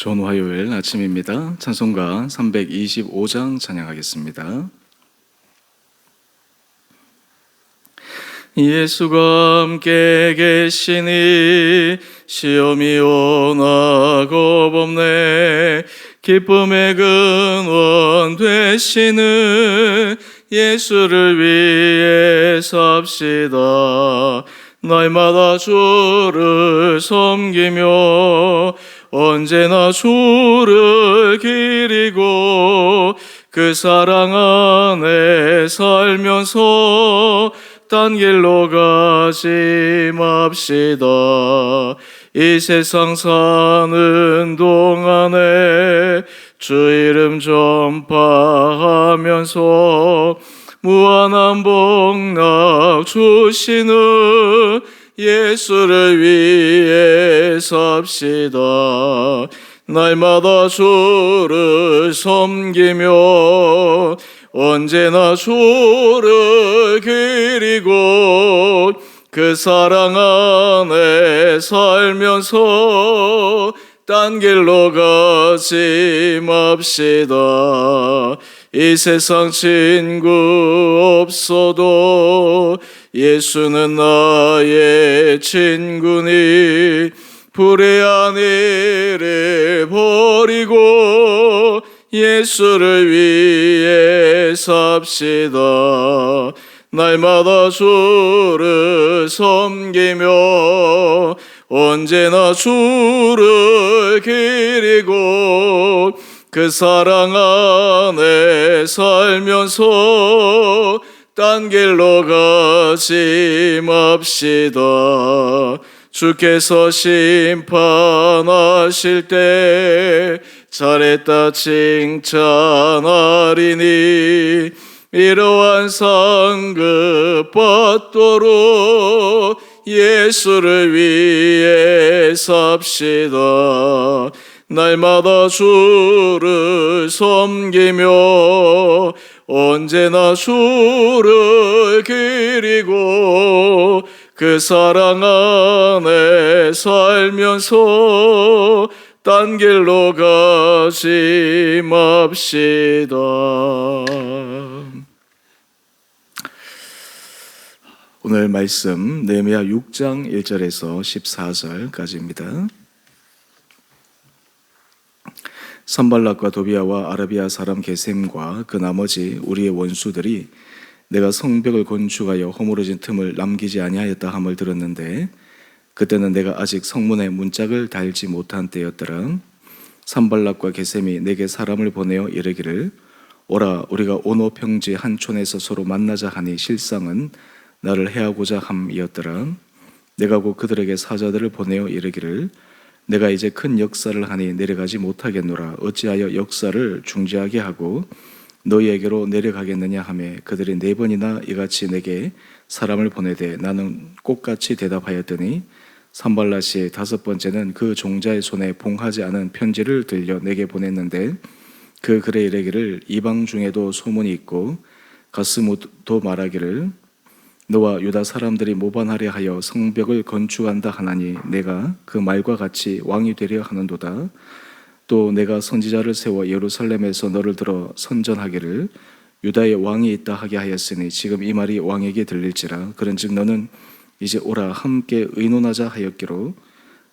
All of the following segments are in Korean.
좋은 화요일 아침입니다. 찬송가 325장 찬양하겠습니다. 예수가 함께 계시니 시험이 오나 겁없네. 기쁨의 근원 되시는 예수를 위해 삽시다. 날마다 주를 섬기며 언제나 주를 기리고 그 사랑 안에 살면서 딴 길로 가지 맙시다. 이 세상 사는 동안에 주 이름 전파하면서 무한한 복락 주시는 예수를 위해 삽시다. 날마다 주를 섬기며 언제나 주를 기리고 그 사랑 안에 살면서 딴 길로 가지 맙시다. 이 세상 친구 없어도 예수는 나의 친구니 불의한 일을 버리고 예수를 위해 삽시다. 날마다 주를 섬기며 언제나 주를 기리고 그 사랑 안에 살면서 딴 길로 가지 맙시다. 주께서 심판하실 때 잘했다 칭찬하리니 이러한 상급 받도록 예수를 위해 삽시다. 날마다 주를 섬기며 언제나 주를 기리고 그 사랑 안에 살면서 딴 길로 가지 맙시다. 오늘 말씀 느헤미야 6장 1절에서 14절까지입니다. 산발락과 도비아와 아라비아 사람 게셈과 그 나머지 우리의 원수들이 내가 성벽을 건축하여 허물어진 틈을 남기지 아니하였다 함을 들었는데 그때는 내가 아직 성문에 문짝을 달지 못한 때였더라. 산발락과 게셈이 내게 사람을 보내어 이르기를 오라 우리가 오노 평지 한 촌에서 서로 만나자 하니 실상은 나를 해하고자 함이었더라. 내가 곧 그들에게 사자들을 보내어 이르기를 내가 이제 큰 역사를 하니 내려가지 못하겠노라. 어찌하여 역사를 중지하게 하고 너희에게로 내려가겠느냐 하매 그들이 4번이나 이같이 내게 사람을 보내되 나는 꽃같이 대답하였더니 산발랏이 5번째는 그 종자의 손에 봉하지 않은 편지를 들려 내게 보냈는데 그 글에 이르기를 이방 중에도 소문이 있고 가스무도 말하기를 너와 유다 사람들이 모반하려 하여 성벽을 건축한다 하나니 내가 그 말과 같이 왕이 되려 하는도다. 또 내가 선지자를 세워 예루살렘에서 너를 들어 선전하기를 유다의 왕이 있다 하게 하였으니 지금 이 말이 왕에게 들릴지라. 그런즉 너는 이제 오라 함께 의논하자 하였기로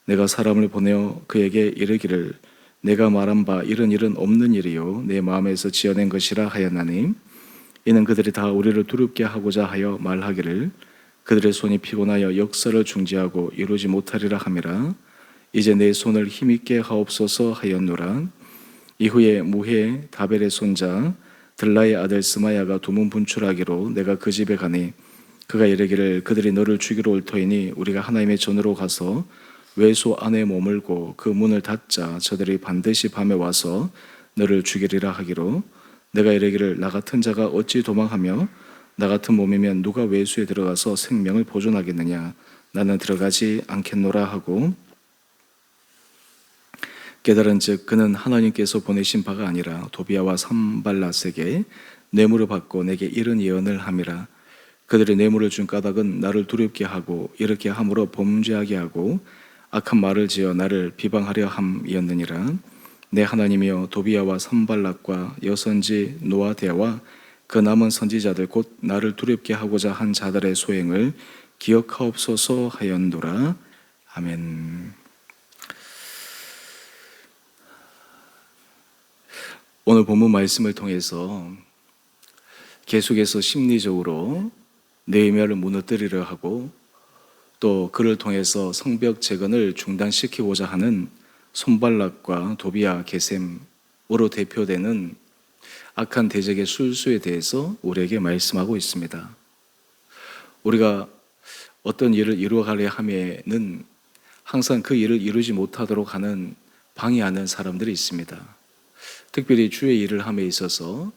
내가 사람을 보내어 그에게 이르기를 내가 말한 바 이런 일은 없는 일이요 내 마음에서 지어낸 것이라 하였나니 이는 그들이 다 우리를 두렵게 하고자 하여 말하기를 그들의 손이 피곤하여 역사를 중지하고 이루지 못하리라 함이라. 이제 내 손을 힘있게 하옵소서 하였노라. 이후에 무해 다벨의 손자 들라의 아들 스마야가 두문 분출하기로 내가 그 집에 가니 그가 이르기를 그들이 너를 죽이러 올 터이니 우리가 하나님의 전으로 가서 외소 안에 머물고 그 문을 닫자 저들이 반드시 밤에 와서 너를 죽이리라 하기로 내가 이르기를 나 같은 자가 어찌 도망하며 나 같은 몸이면 누가 외수에 들어가서 생명을 보존하겠느냐. 나는 들어가지 않겠노라 하고 깨달은즉 그는 하나님께서 보내신 바가 아니라 도비아와 산발랏에게 뇌물을 받고 내게 이런 예언을 함이라. 그들이 뇌물을 준 까닭은 나를 두렵게 하고 이렇게 함으로 범죄하게 하고 악한 말을 지어 나를 비방하려 함이었느니라. 내 하나님이여 도비야와 산발락과 여선지 노아대와 그 남은 선지자들 곧 나를 두렵게 하고자 한 자들의 소행을 기억하옵소서 하였노라. 아멘. 오늘 본문 말씀을 통해서 계속해서 심리적으로 느헤미야를 무너뜨리려 하고 또 그를 통해서 성벽 재건을 중단시키고자 하는 손발락과 도비야, 게셈으로 대표되는 악한 대적의 술수에 대해서 우리에게 말씀하고 있습니다. 우리가 어떤 일을 이루어가려 하면은 항상 그 일을 이루지 못하도록 하는 방해하는 사람들이 있습니다. 특별히 주의 일을 함에 있어서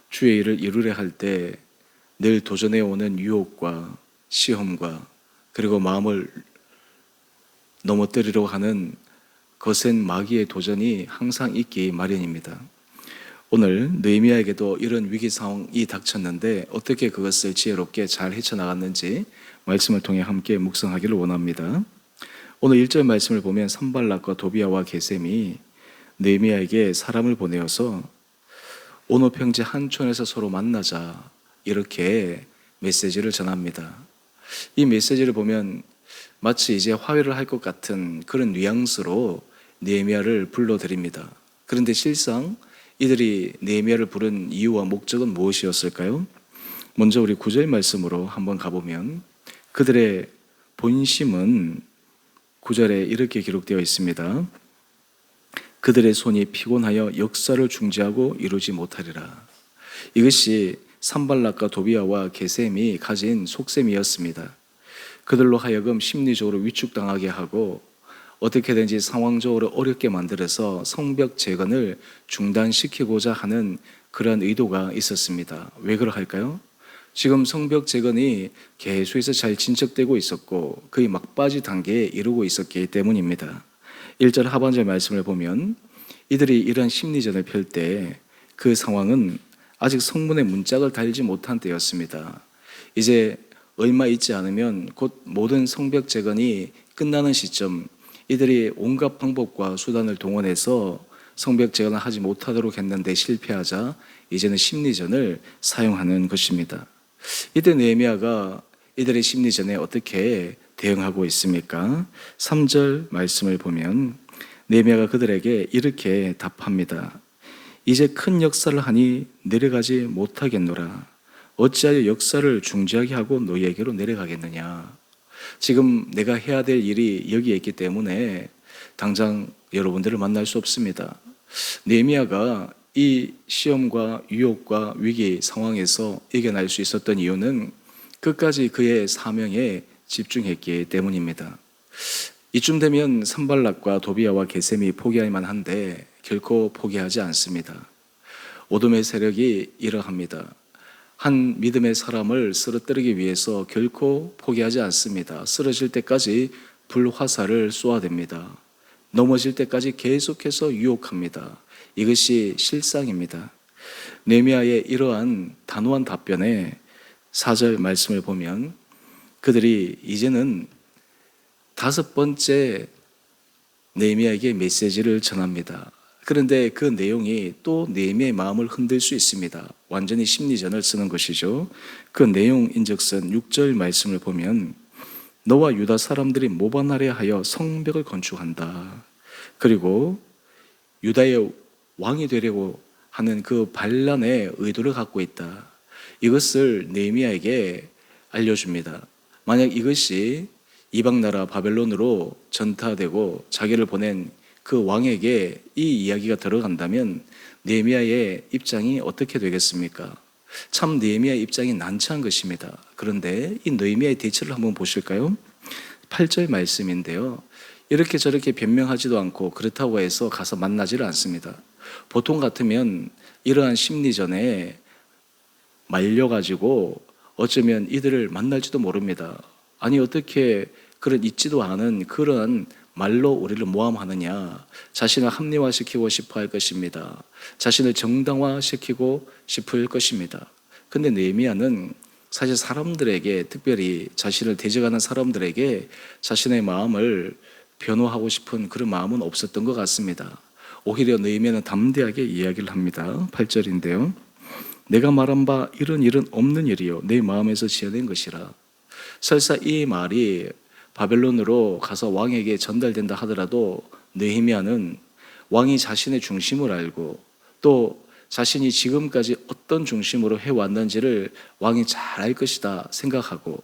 주의 일을 이루려 할 때 늘 도전해 오는 유혹과 시험과 그리고 마음을 넘어뜨리려고 하는 거센 마귀의 도전이 항상 있기 마련입니다. 오늘 느헤미야에게도 이런 위기 상황이 닥쳤는데 어떻게 그것을 지혜롭게 잘 헤쳐나갔는지 말씀을 통해 함께 묵상하기를 원합니다. 오늘 1절 말씀을 보면 산발락과 도비야와 게셈이 느헤미야에게 사람을 보내어서 오노 평지 한촌에서 서로 만나자 이렇게 메시지를 전합니다. 이 메시지를 보면 마치 이제 화해를 할 것 같은 그런 뉘앙스로 느헤미야를 불러드립니다. 그런데 실상 이들이 느헤미야를 부른 이유와 목적은 무엇이었을까요? 먼저 우리 9절 말씀으로 한번 가보면 그들의 본심은 9절에 이렇게 기록되어 있습니다. 그들의 손이 피곤하여 역사를 중지하고 이루지 못하리라. 이것이 산발락과 도비야와 게셈이 가진 속셈이었습니다. 그들로 하여금 심리적으로 위축당하게 하고 어떻게든지 상황적으로 어렵게 만들어서 성벽 재건을 중단시키고자 하는 그러한 의도가 있었습니다. 왜 그럴까요? 지금 성벽 재건이 계속해서 잘 진척되고 있었고 거의 막바지 단계에 이르고 있었기 때문입니다. 1절 하반절 말씀을 보면 이들이 이러한 심리전을 펼 때 그 상황은 아직 성문에 문짝을 달지 못한 때였습니다. 이제 얼마 있지 않으면 곧 모든 성벽 재건이 끝나는 시점, 이들이 온갖 방법과 수단을 동원해서 성벽 재건을 하지 못하도록 했는데 실패하자 이제는 심리전을 사용하는 것입니다. 이때 느헤미야가 이들의 심리전에 어떻게 대응하고 있습니까? 3절 말씀을 보면 느헤미야가 그들에게 이렇게 답합니다. 이제 큰 역사를 하니 내려가지 못하겠노라. 어찌하여 역사를 중지하게 하고 너희에게로 내려가겠느냐. 지금 내가 해야 될 일이 여기에 있기 때문에 당장 여러분들을 만날 수 없습니다. 느헤미야가 이 시험과 유혹과 위기 상황에서 이겨낼 수 있었던 이유는 끝까지 그의 사명에 집중했기 때문입니다. 이쯤 되면 산발락과 도비야와 게셈이 포기할 만한데 결코 포기하지 않습니다. 어둠의 세력이 이러합니다. 한 믿음의 사람을 쓰러뜨리기 위해서 결코 포기하지 않습니다. 쓰러질 때까지 불화살을 쏘아댑니다. 넘어질 때까지 계속해서 유혹합니다. 이것이 실상입니다. 느헤미야의 이러한 단호한 답변에 4절 말씀을 보면 그들이 이제는 5번째 느헤미야에게 메시지를 전합니다. 그런데 그 내용이 또 느헤미야의 마음을 흔들 수 있습니다. 완전히 심리전을 쓰는 것이죠. 그 내용인즉슨 6절 말씀을 보면 너와 유다 사람들이 모반하려 하여 성벽을 건축한다. 그리고 유다의 왕이 되려고 하는 그 반란의 의도를 갖고 있다. 이것을 느헤미야에게 알려줍니다. 만약 이것이 이방 나라 바벨론으로 전타되고 자기를 보낸 그 왕에게 이 이야기가 들어간다면 느헤미야의 입장이 어떻게 되겠습니까? 참 느헤미야의 입장이 난처한 것입니다. 그런데 이 느헤미야의 대처를 한번 보실까요? 8절 말씀인데요. 이렇게 저렇게 변명하지도 않고 그렇다고 해서 가서 만나지를 않습니다. 보통 같으면 이러한 심리전에 말려가지고 어쩌면 이들을 만날지도 모릅니다. 아니 어떻게 그런 있지도 않은 그런 말로 우리를 모함하느냐. 자신을 합리화시키고 싶어 할 것입니다. 자신을 정당화시키고 싶을 것입니다. 근데 느헤미야는 사실 사람들에게, 특별히 자신을 대적하는 사람들에게 자신의 마음을 변호하고 싶은 그런 마음은 없었던 것 같습니다. 오히려 느헤미야는 담대하게 이야기를 합니다. 8절인데요. 내가 말한 바 이런 일은 없는 일이요 내 마음에서 지어낸 것이라. 설사 이 말이 바벨론으로 가서 왕에게 전달된다 하더라도 느헤미야는 왕이 자신의 중심을 알고 또 자신이 지금까지 어떤 중심으로 해왔는지를 왕이 잘 알 것이다 생각하고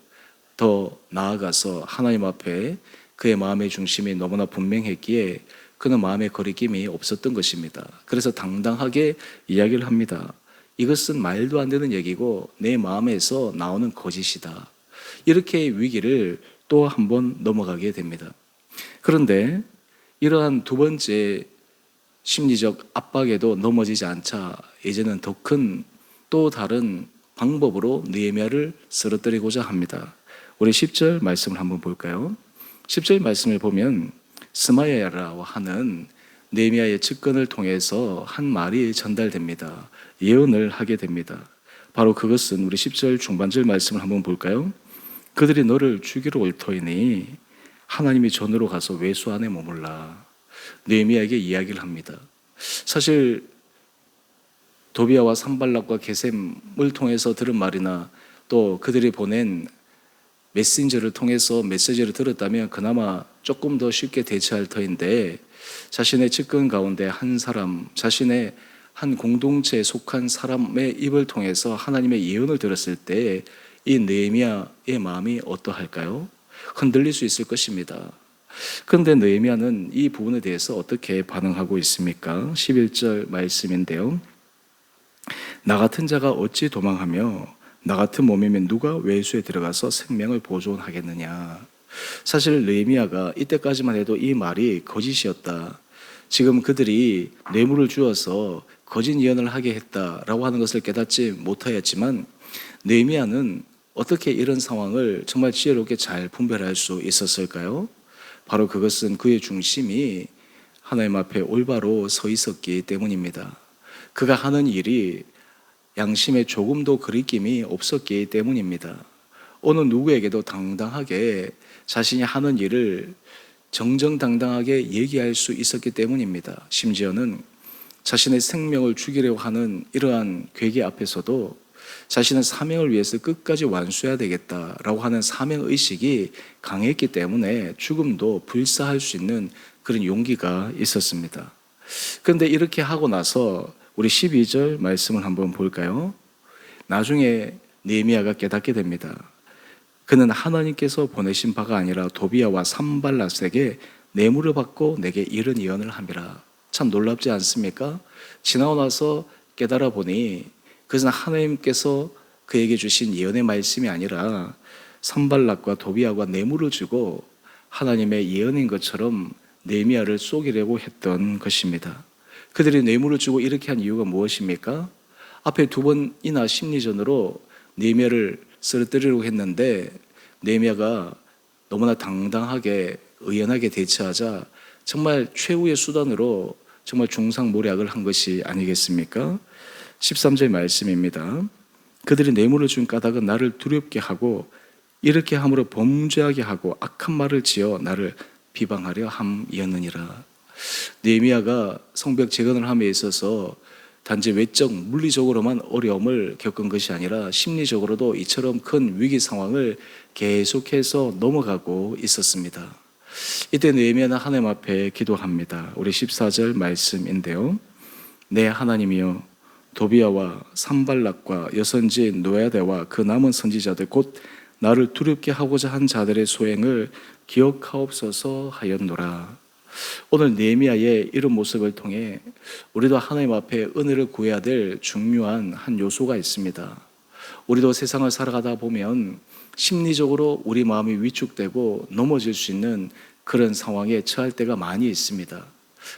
더 나아가서 하나님 앞에 그의 마음의 중심이 너무나 분명했기에 그는 마음의 거리낌이 없었던 것입니다. 그래서 당당하게 이야기를 합니다. 이것은 말도 안 되는 얘기고 내 마음에서 나오는 거짓이다. 이렇게 위기를 또 한 번 넘어가게 됩니다. 그런데 이러한 두 번째 심리적 압박에도 넘어지지 않자 이제는 더 큰 또 다른 방법으로 느헤미야를 쓰러뜨리고자 합니다. 우리 10절 말씀을 한번 볼까요? 10절 말씀을 보면 스마야라고 하는 느헤미야의 측근을 통해서 한 말이 전달됩니다. 예언을 하게 됩니다. 바로 그것은 우리 10절 중반절 말씀을 한번 볼까요? 그들이 너를 죽이러 올 터이니 하나님이 전으로 가서 외수 안에 머물라. 느헤미야에게 이야기를 합니다. 사실 도비아와 산발락과 게셈을 통해서 들은 말이나 또 그들이 보낸 메신저를 통해서 메시지를 들었다면 그나마 조금 더 쉽게 대처할 터인데 자신의 측근 가운데 한 사람, 자신의 한 공동체에 속한 사람의 입을 통해서 하나님의 예언을 들었을 때 이 느헤미야의 마음이 어떠할까요? 흔들릴 수 있을 것입니다. 그런데 느헤미야는 이 부분에 대해서 어떻게 반응하고 있습니까? 11절 말씀인데요. 나 같은 자가 어찌 도망하며 나 같은 몸이면 누가 외수에 들어가서 생명을 보존하겠느냐. 사실 느헤미야가 이때까지만 해도 이 말이 거짓이었다. 지금 그들이 뇌물을 주어서 거짓 예언을 하게 했다라고 하는 것을 깨닫지 못하였지만 느헤미야는 어떻게 이런 상황을 정말 지혜롭게 잘 분별할 수 있었을까요? 바로 그것은 그의 중심이 하나님 앞에 올바로 서 있었기 때문입니다. 그가 하는 일이 양심에 조금도 거리낌이 없었기 때문입니다. 어느 누구에게도 당당하게 자신이 하는 일을 정정당당하게 얘기할 수 있었기 때문입니다. 심지어는 자신의 생명을 죽이려고 하는 이러한 괴계 앞에서도 자신의 사명을 위해서 끝까지 완수해야 되겠다라고 하는 사명의식이 강했기 때문에 죽음도 불사할 수 있는 그런 용기가 있었습니다. 그런데 이렇게 하고 나서 우리 12절 말씀을 한번 볼까요? 나중에 느헤미야가 깨닫게 됩니다. 그는 하나님께서 보내신 바가 아니라 도비아와 산발랏에게 뇌물을 받고 내게 이런 예언을 함이라. 참 놀랍지 않습니까? 지나고 나서 깨달아 보니 그것은 하나님께서 그에게 주신 예언의 말씀이 아니라 산발락과 도비아가 뇌물을 주고 하나님의 예언인 것처럼 느헤미야를 속이려고 했던 것입니다. 그들이 뇌물을 주고 이렇게 한 이유가 무엇입니까? 앞에 두 번이나 심리전으로 느헤미야를 쓰러뜨리려고 했는데 느헤미야가 너무나 당당하게 의연하게 대처하자 정말 최후의 수단으로 정말 중상모략을 한 것이 아니겠습니까? 13절 말씀입니다. 그들이 뇌물을 준 까닭은 나를 두렵게 하고 이렇게 함으로 범죄하게 하고 악한 말을 지어 나를 비방하려 함이었느니라. 느헤미야가 성벽 재건을 함에 있어서 단지 외적 물리적으로만 어려움을 겪은 것이 아니라 심리적으로도 이처럼 큰 위기 상황을 계속해서 넘어가고 있었습니다. 이때 느헤미야는 하나님 앞에 기도합니다. 우리 14절 말씀인데요. 내 하나님이여 도비아와 산발락과 여선지인 노야데와 그 남은 선지자들 곧 나를 두렵게 하고자 한 자들의 소행을 기억하옵소서 하였노라. 오늘 느헤미야의 이런 모습을 통해 우리도 하나님 앞에 은혜를 구해야 될 중요한 한 요소가 있습니다. 우리도 세상을 살아가다 보면 심리적으로 우리 마음이 위축되고 넘어질 수 있는 그런 상황에 처할 때가 많이 있습니다.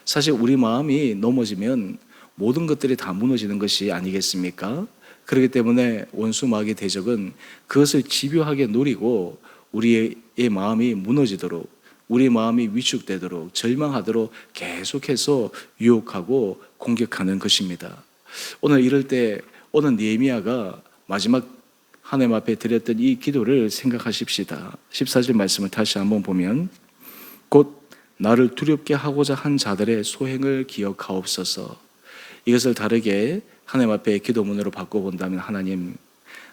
사실 우리 마음이 넘어지면 모든 것들이 다 무너지는 것이 아니겠습니까? 그렇기 때문에 원수 마귀의 대적은 그것을 집요하게 노리고 우리의 마음이 무너지도록, 우리 마음이 위축되도록, 절망하도록 계속해서 유혹하고 공격하는 것입니다. 오늘 이럴 때 오늘 느헤미야가 마지막 하나님 앞에 드렸던 이 기도를 생각하십시다. 14절 말씀을 다시 한번 보면 곧 나를 두렵게 하고자 한 자들의 소행을 기억하옵소서. 이것을 다르게 하나님 앞에 기도문으로 바꿔본다면, 하나님,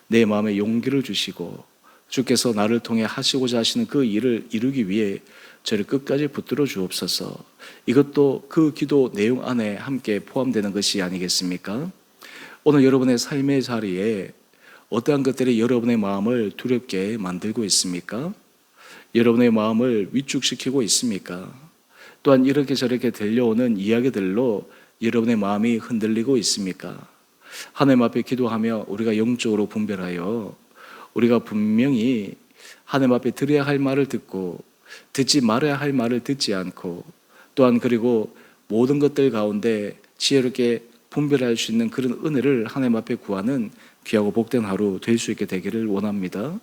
내 마음에 용기를 주시고 주께서 나를 통해 하시고자 하시는 그 일을 이루기 위해 저를 끝까지 붙들어 주옵소서. 이것도 그 기도 내용 안에 함께 포함되는 것이 아니겠습니까? 오늘 여러분의 삶의 자리에 어떠한 것들이 여러분의 마음을 두렵게 만들고 있습니까? 여러분의 마음을 위축시키고 있습니까? 또한 이렇게 저렇게 들려오는 이야기들로 여러분의 마음이 흔들리고 있습니까? 하나님 앞에 기도하며 우리가 영적으로 분별하여 우리가 분명히 하나님 앞에 드려야 할 말을 듣고 듣지 말아야 할 말을 듣지 않고, 또한 그리고 모든 것들 가운데 지혜롭게 분별할 수 있는 그런 은혜를 하나님 앞에 구하는 귀하고 복된 하루 될 수 있게 되기를 원합니다.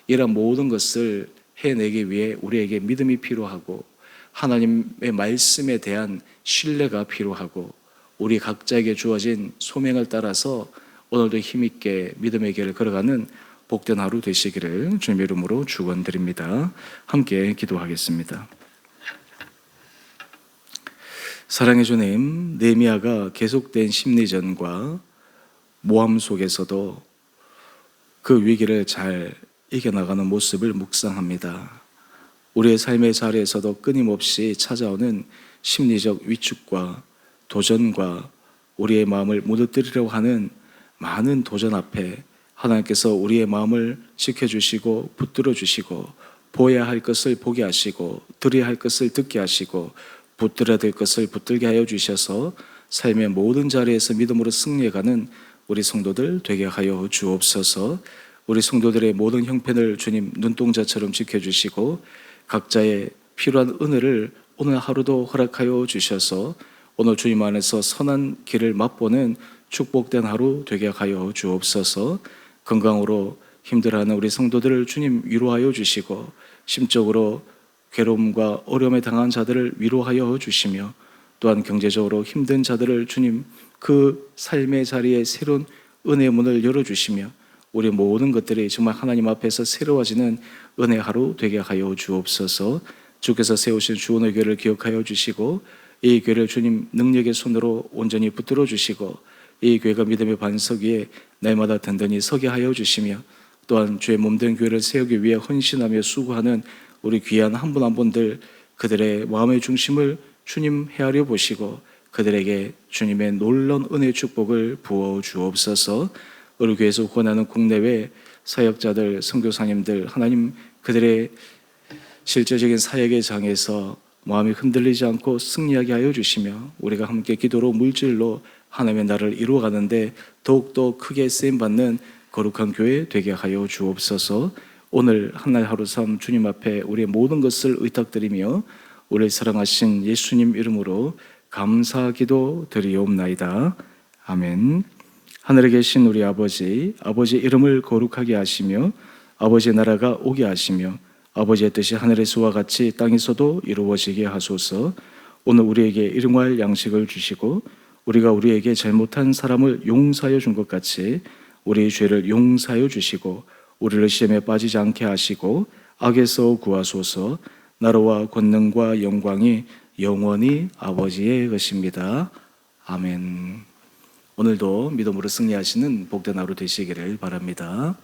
이러한 모든 것을 해내기 위해 우리에게 믿음이 필요하고 하나님의 말씀에 대한 신뢰가 필요하고, 우리 각자에게 주어진 소명을 따라서 오늘도 힘있게 믿음의 길을 걸어가는 복된 하루 되시기를 주님의 이름으로 축원드립니다. 함께 기도하겠습니다. 사랑의 주님, 느헤미야가 계속된 심리전과 모함 속에서도 그 위기를 잘 이겨나가는 모습을 묵상합니다. 우리의 삶의 자리에서도 끊임없이 찾아오는 심리적 위축과 도전과 우리의 마음을 무너뜨리려고 하는 많은 도전 앞에 하나님께서 우리의 마음을 지켜주시고 붙들어 주시고, 보아야 할 것을 보게 하시고 들어야 할 것을 듣게 하시고 붙들어야 될 것을 붙들게 하여 주셔서 삶의 모든 자리에서 믿음으로 승리해가는 우리 성도들 되게 하여 주옵소서. 우리 성도들의 모든 형편을 주님 눈동자처럼 지켜주시고 각자의 필요한 은혜를 오늘 하루도 허락하여 주셔서 오늘 주님 안에서 선한 길을 맛보는 축복된 하루 되게 하여 주옵소서. 건강으로 힘들어하는 우리 성도들을 주님 위로하여 주시고, 심적으로 괴로움과 어려움에 당한 자들을 위로하여 주시며, 또한 경제적으로 힘든 자들을 주님 그 삶의 자리에 새로운 은혜의 문을 열어주시며, 우리 모든 것들이 정말 하나님 앞에서 새로워지는 은혜 하루 되게 하여 주옵소서. 주께서 세우신 주원의 교회를 기억하여 주시고 이 교회를 주님 능력의 손으로 온전히 붙들어 주시고 이 교회가 믿음의 반석 위에 날마다 든든히 서게 하여 주시며, 또한 주의 몸된 교회를 세우기 위해 헌신하며 수고하는 우리 귀한 한 분 한 분들, 그들의 마음의 중심을 주님 헤아려 보시고 그들에게 주님의 놀라운 은혜의 축복을 부어 주옵소서. 우리 교회에서 권하는 국내외 사역자들, 선교사님들, 하나님 그들의 실제적인 사역의 장에서 마음이 흔들리지 않고 승리하게 하여 주시며, 우리가 함께 기도로 물질로 하나님의 나라를 이루어가는데 더욱더 크게 쓰임받는 거룩한 교회 되게 하여 주옵소서. 오늘 한날 하루 삶 주님 앞에 우리의 모든 것을 의탁드리며 우리를 사랑하신 예수님 이름으로 감사기도 드리옵나이다. 아멘. 하늘에 계신 우리 아버지, 아버지의 이름을 거룩하게 하시며 아버지의 나라가 오게 하시며 아버지의 뜻이 하늘에서와 같이 땅에서도 이루어지게 하소서. 오늘 우리에게 일용할 양식을 주시고 우리가 우리에게 잘못한 사람을 용서하여 준 것 같이 우리의 죄를 용서하여 주시고 우리를 시험에 빠지지 않게 하시고 악에서 구하소서. 나라와 권능과 영광이 영원히 아버지의 것입니다. 아멘. 오늘도 믿음으로 승리하시는 복된 하루 되시기를 바랍니다.